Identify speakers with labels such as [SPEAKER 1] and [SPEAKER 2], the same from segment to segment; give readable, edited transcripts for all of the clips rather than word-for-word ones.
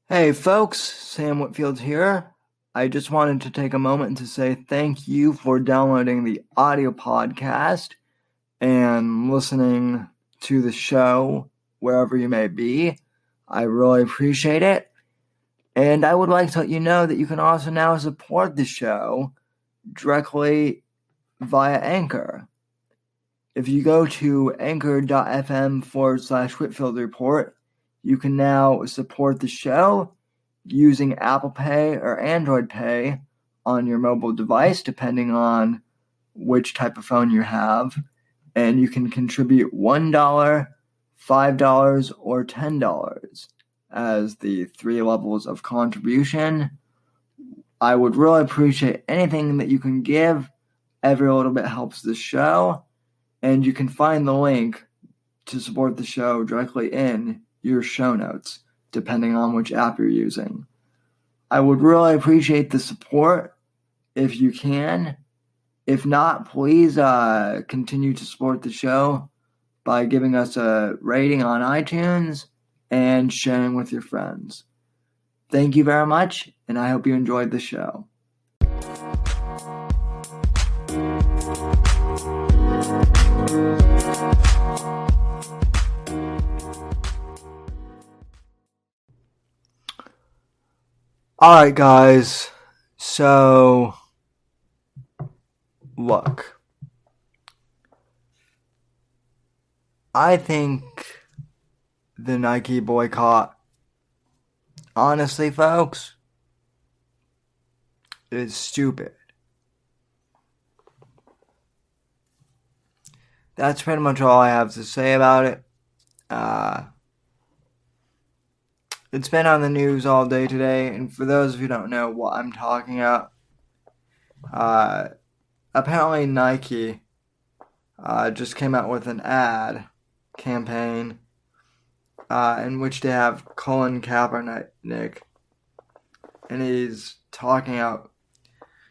[SPEAKER 1] Hey folks, Sam Whitfield here. I just wanted to take a moment to say thank you for downloading the audio podcast and listening to the show wherever you may be. I really appreciate it. And I would like to let you know that you can also now support the show directly via Anchor. If you go to anchor.fm/Whitfield Report, you can now support the show using Apple Pay or Android Pay on your mobile device, depending on which type of phone you have. And you can contribute $1, $5, or $10 as the three levels of contribution. I would really appreciate anything that you can give. Every little bit helps the show. And you can find the link to support the show directly in your show notes, depending on which app you're using. I would really appreciate the support if you can. If not, please continue to support the show by giving us a rating on iTunes and sharing with your friends. Thank you very much, and I hope you enjoyed the show. Alright guys, so look, I think the Nike boycott, honestly folks, is stupid. That's pretty much all I have to say about it. It's been on the news all day today, and for those of you who don't know what I'm talking about, apparently Nike just came out with an ad campaign in which they have Colin Kapernick, and he's talking about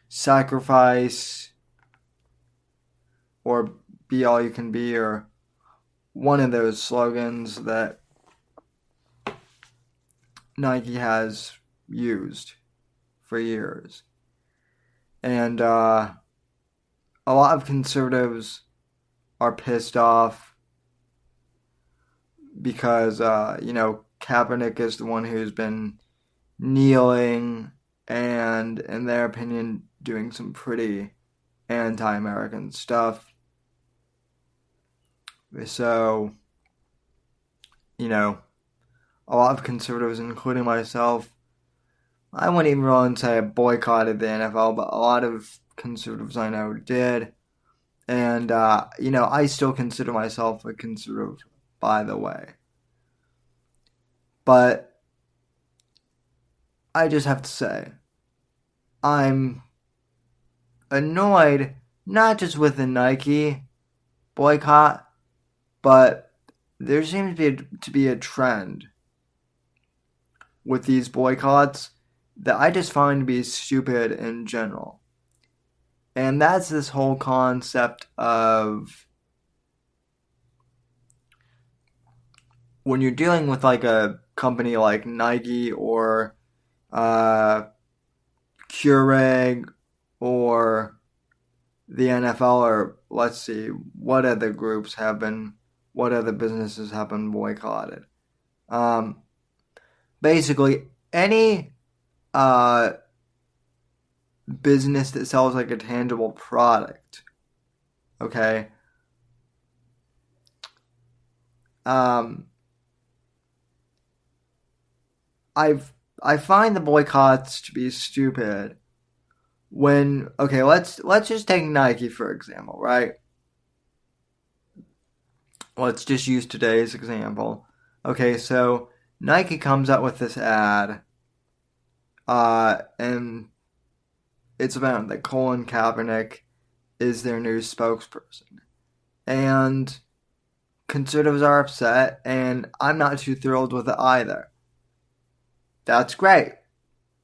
[SPEAKER 1] sacrifice or be all you can be, or one of those slogans that Nike has used for years. And a lot of conservatives are pissed off because, Kaepernick is the one who's been kneeling and, in their opinion, doing some pretty anti-American stuff. So, a lot of conservatives, including myself, I wouldn't even really say I boycotted the NFL, but a lot of conservatives I know did. And, I still consider myself a conservative, by the way. But I just have to say, I'm annoyed not just with the Nike boycott, but there seems to be a trend with these boycotts that I just find to be stupid in general. And that's this whole concept of when you're dealing with like a company like Nike or Keurig or the NFL, or let's see, what other businesses have been boycotted. Basically, any business that sells like a tangible product, okay? I find the boycotts to be stupid when, okay, let's just take Nike for example, right? Let's just use today's example. Okay, so Nike comes out with this ad, and it's about that Colin Kaepernick is their new spokesperson. And conservatives are upset, and I'm not too thrilled with it either. That's great.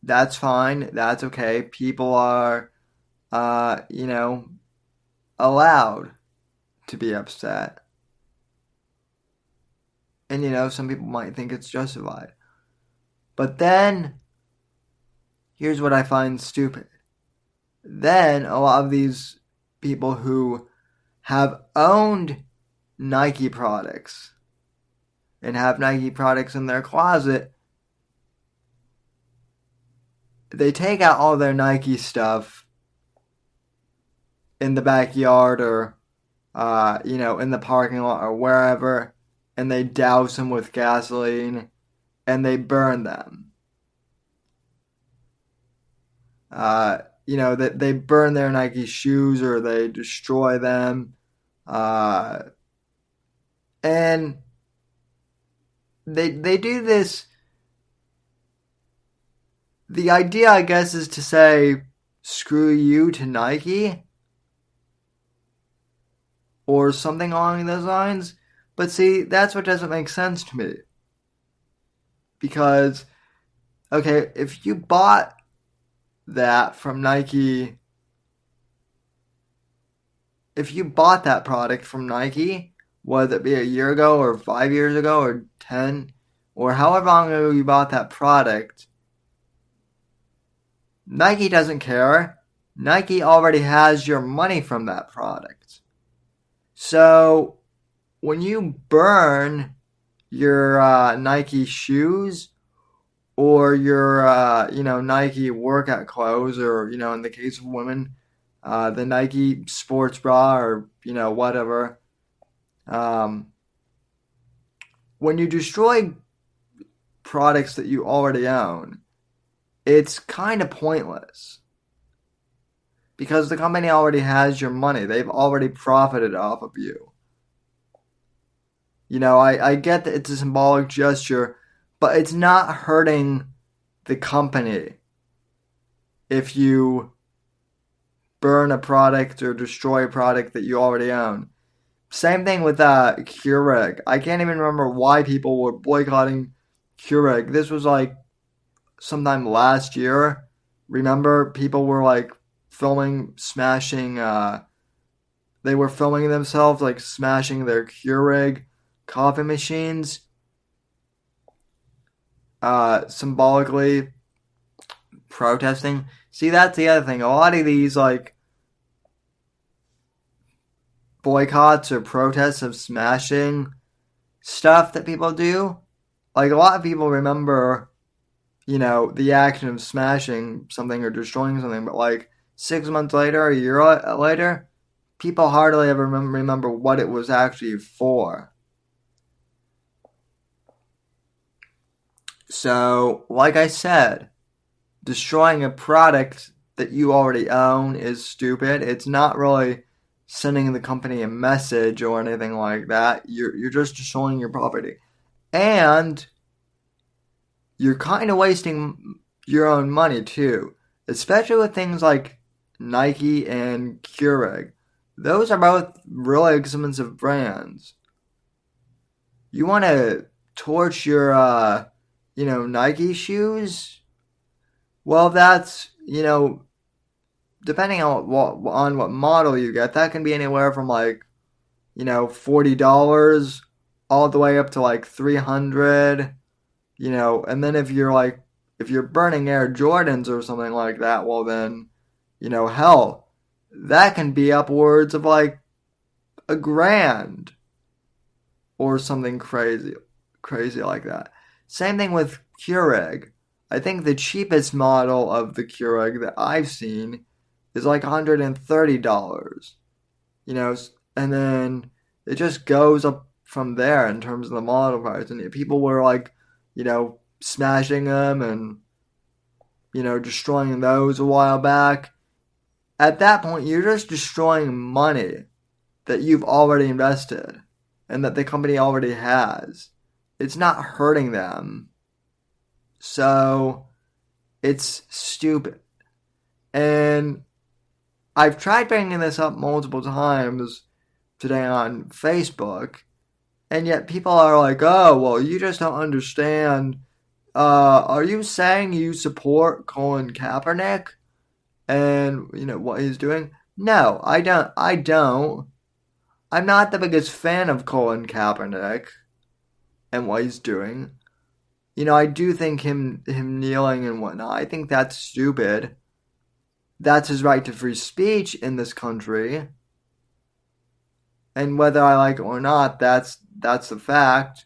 [SPEAKER 1] That's fine. That's okay. People are, allowed to be upset. And, some people might think it's justified. But then, here's what I find stupid. Then, a lot of these people who have owned Nike products and have Nike products in their closet, they take out all their Nike stuff in the backyard or, in the parking lot or wherever, and they douse them with gasoline and they burn them. That they burn their Nike shoes or they destroy them. And they do this. The idea, I guess, is to say, screw you to Nike or something along those lines. But see, that's what doesn't make sense to me. Because, okay, if you bought that from Nike, if you bought that product from Nike, whether it be a year ago or 5 years ago or 10 or however long ago you bought that product, Nike doesn't care. Nike already has your money from that product. So when you burn your Nike shoes or your Nike workout clothes, or in the case of women, the Nike sports bra or whatever. When you destroy products that you already own, it's kind of pointless because the company already has your money. They've already profited off of you. I get that it's a symbolic gesture, but it's not hurting the company if you burn a product or destroy a product that you already own. Same thing with Keurig. I can't even remember why people were boycotting Keurig. This was like sometime last year. Remember, people were like smashing. They were filming themselves like smashing their Keurig coffee machines. Symbolically protesting. See, that's the other thing. A lot of these like boycotts or protests of smashing stuff that people do, like a lot of people remember, the action of smashing something or destroying something, but like 6 months later, a year later, people hardly ever remember what it was actually for. So, like I said, destroying a product that you already own is stupid. It's not really sending the company a message or anything like that. You're just destroying your property. And you're kind of wasting your own money too. Especially with things like Nike and Keurig. Those are both really expensive brands. You want to torch your, Nike shoes? Well, that's, depending on what model you get, that can be anywhere from like, $40 all the way up to like $300, and then if you're burning Air Jordans or something like that, well then, hell, that can be upwards of like $1,000 or something crazy like that. Same thing with Keurig. I think the cheapest model of the Keurig that I've seen is like $130, and then it just goes up from there in terms of the model price. And people were like, smashing them and, destroying those a while back. At that point, you're just destroying money that you've already invested and that the company already has. It's not hurting them. So, it's stupid. And I've tried bringing this up multiple times today on Facebook, and yet people are like, oh, well, you just don't understand. Are you saying you support Colin Kaepernick and, what he's doing? No, I don't. I'm not the biggest fan of Colin Kaepernick and what he's doing. I do think him kneeling and whatnot, I think that's stupid. That's his right to free speech in this country. And whether I like it or not, that's the fact.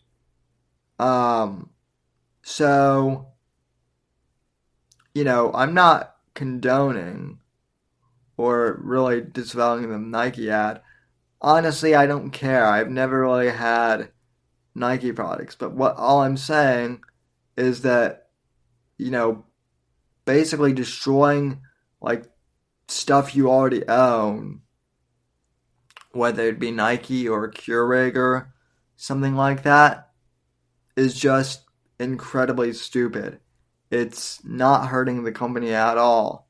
[SPEAKER 1] So, I'm not condoning or really disavowing the Nike ad. Honestly, I don't care. I've never really had Nike products, but all I'm saying is that, basically destroying like stuff you already own, whether it be Nike or Keurig or something like that, is just incredibly stupid. It's not hurting the company at all.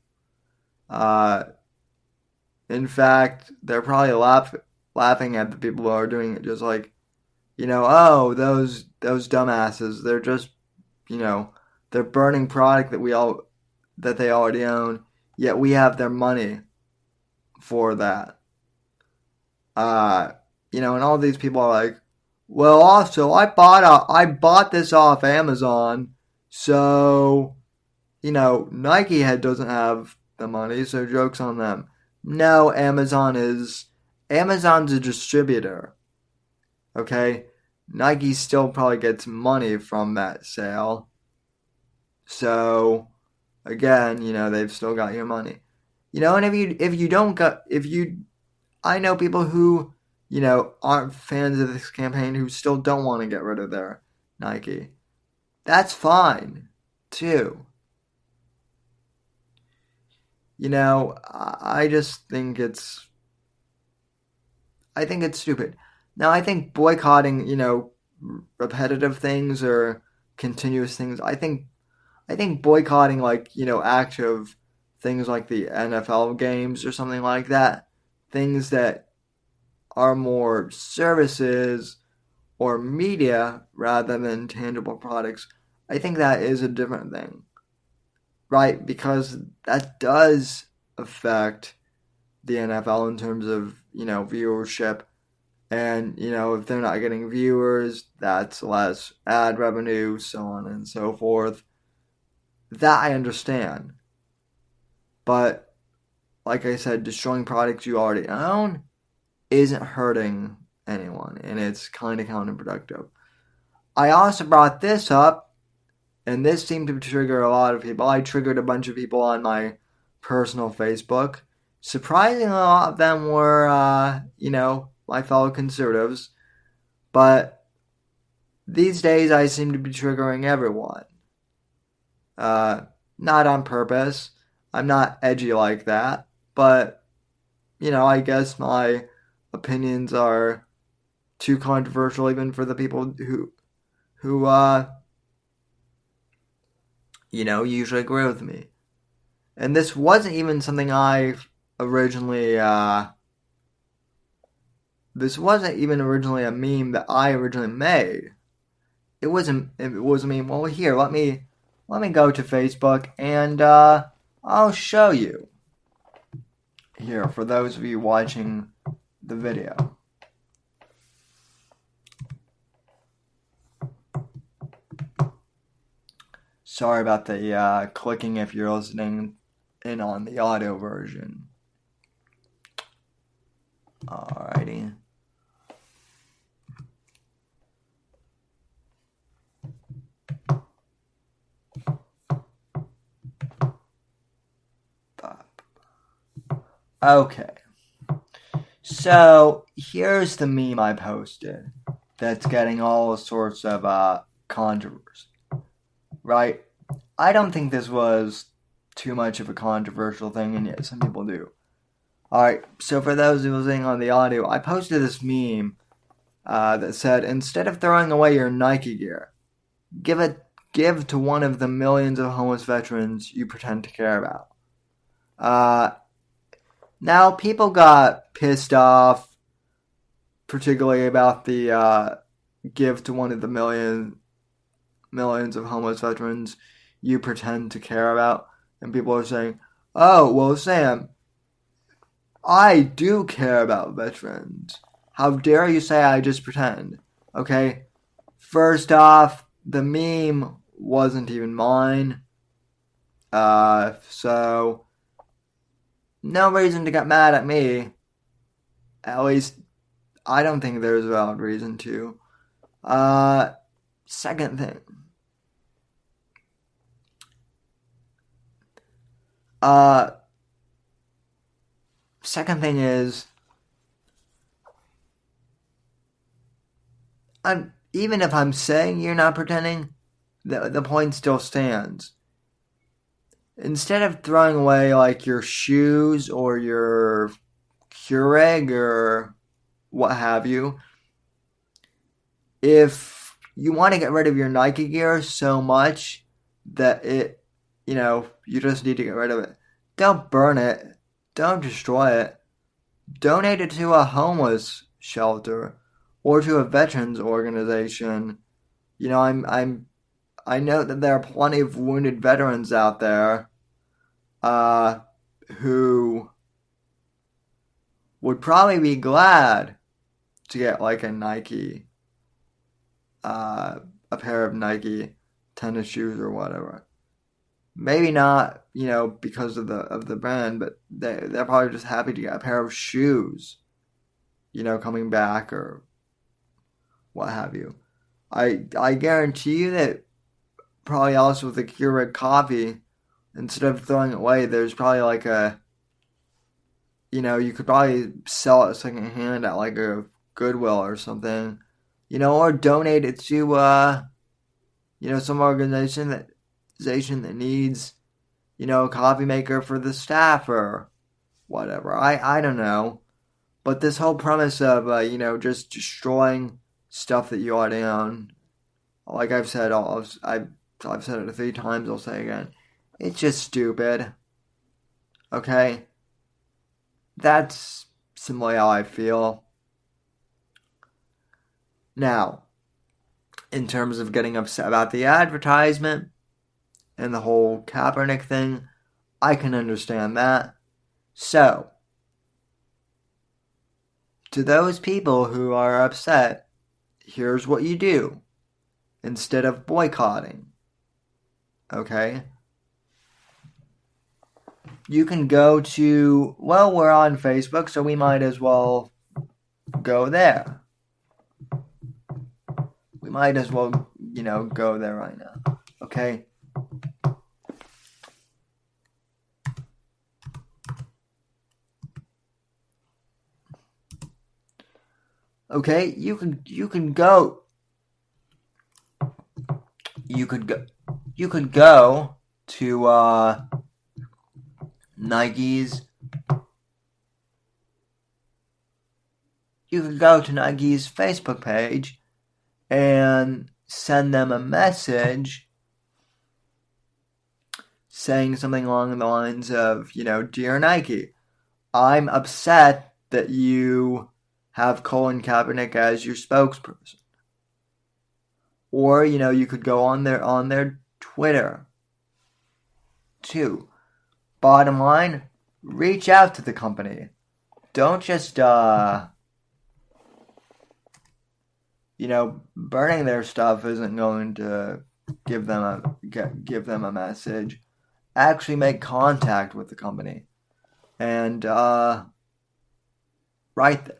[SPEAKER 1] In fact, they're probably laughing at the people who are doing it, just like, oh, those dumbasses. They're just, they're burning product that they already own, yet we have their money for that. And all these people are like, well, also I bought this off Amazon, so Nike doesn't have the money, so joke's on them. No, Amazon's a distributor. Okay, Nike still probably gets money from that sale. So again, they've still got your money. And I know people who, aren't fans of this campaign who still don't want to get rid of their Nike. That's fine, too. I just think it's stupid. Now, I think boycotting, repetitive things or continuous things, I think boycotting active things like the NFL games or something like that, things that are more services or media rather than tangible products, I think that is a different thing. Right? Because that does affect the NFL in terms of, viewership. And, if they're not getting viewers, that's less ad revenue, so on and so forth. That I understand. But, like I said, destroying products you already own isn't hurting anyone, and it's kind of counterproductive. I also brought this up, and this seemed to trigger a lot of people. I triggered a bunch of people on my personal Facebook. Surprisingly, a lot of them were, my fellow conservatives. But these days, I seem to be triggering everyone. Not on purpose. I'm not edgy like that. But, I guess my opinions are too controversial even for the people who usually agree with me. And this wasn't even something I originally, this wasn't even originally a meme that I originally made. It was a meme. Well, here, let me go to Facebook and I'll show you. Here, for those of you watching the video. Sorry about the clicking if you're listening in on the audio version. Alrighty. Okay. So, here's the meme I posted that's getting all sorts of controversy. Right? I don't think this was too much of a controversial thing, and yet some people do. Alright, so for those who are listening on the audio, I posted this meme that said, instead of throwing away your Nike gear, give to one of the millions of homeless veterans you pretend to care about. Now, people got pissed off, particularly about the give to one of the millions of homeless veterans you pretend to care about. And people are saying, oh, well, Sam, I do care about veterans. How dare you say I just pretend? Okay, first off, the meme wasn't even mine. So no reason to get mad at me. At least I don't think there's a valid reason to. Second thing. Second thing is, even if I'm saying you're not pretending, the point still stands. Instead of throwing away like your shoes or your Keurig or what have you, if you want to get rid of your Nike gear so much that you just need to get rid of it, don't burn it. Don't destroy it. Donate it to a homeless shelter or to a veterans organization. I know that there are plenty of wounded veterans out there who would probably be glad to get like a Nike, a pair of Nike tennis shoes or whatever. Maybe not, because of the brand, but they're probably just happy to get a pair of shoes, coming back or what have you. I guarantee you that probably also with the Keurig coffee, instead of throwing it away, there's probably like you could probably sell it secondhand at like a Goodwill or something, or donate it to, some organization that needs, a coffee maker for the staff or whatever. I don't know. But this whole premise of, just destroying stuff that you already own, like I've said, I've said it 3 times, I'll say again. It's just stupid. Okay? That's simply how I feel. Now, in terms of getting upset about the advertisement and the whole Kaepernick thing, I can understand that. So, to those people who are upset, here's what you do instead of boycotting. Okay? You can go to, we're on Facebook, so we might as well go there. We might as well, go there right now. Okay? Okay, you could go. You could go to Nike's. You could go to Nike's Facebook page and send them a message saying something along the lines of, Dear Nike, I'm upset that you have Colin Kapernick as your spokesperson. Or, you could go on their Twitter too. Bottom line, reach out to the company. Don't just, burning their stuff isn't going to give them a message. Actually make contact with the company and write them.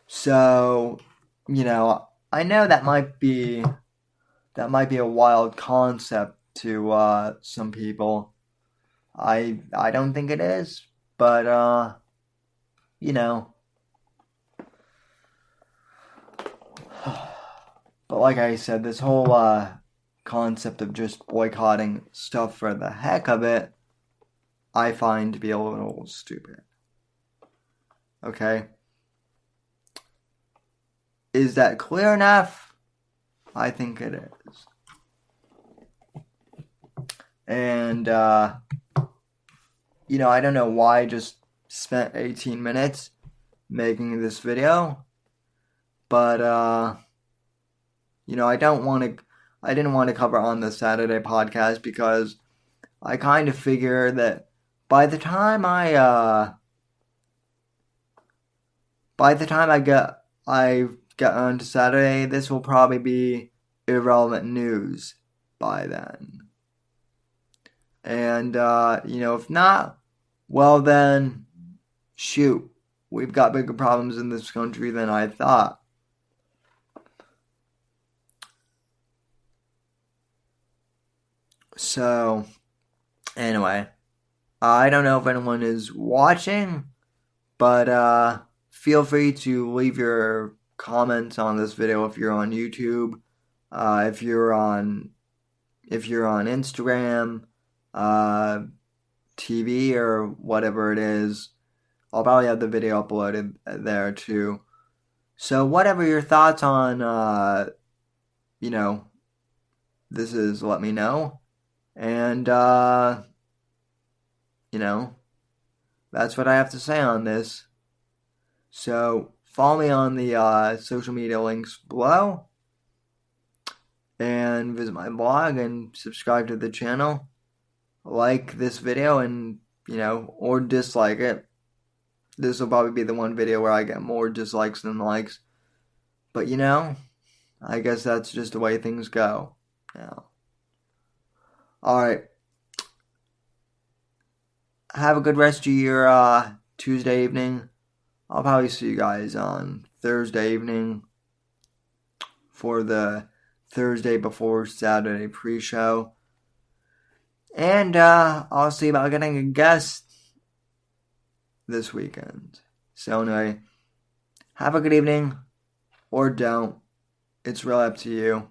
[SPEAKER 1] So, I know that might be a wild concept to some people. I don't think it is, but But like I said, this whole concept of just boycotting stuff for the heck of it, I find to be a little stupid. Okay? Is that clear enough? I think it is. And, I don't know why I just spent 18 minutes making this video. But, I didn't want to cover on the Saturday podcast because I kind of figure that by the time I get on to Saturday, this will probably be irrelevant news by then. And, if not, well then, shoot, we've got bigger problems in this country than I thought. So, anyway, I don't know if anyone is watching, but feel free to leave your comments on this video if you're on YouTube, if you're on Instagram, TV or whatever it is. I'll probably have the video uploaded there too. So whatever your thoughts on, this is, let me know. And, that's what I have to say on this. So follow me on the social media links below. And visit my blog and subscribe to the channel. Like this video and, or dislike it. This will probably be the one video where I get more dislikes than likes. But, I guess that's just the way things go now. Alright. Have a good rest of your Tuesday evening. I'll probably see you guys on Thursday evening for the Thursday before Saturday pre-show. And I'll see about getting a guest this weekend. So anyway, have a good evening, or don't. It's really up to you.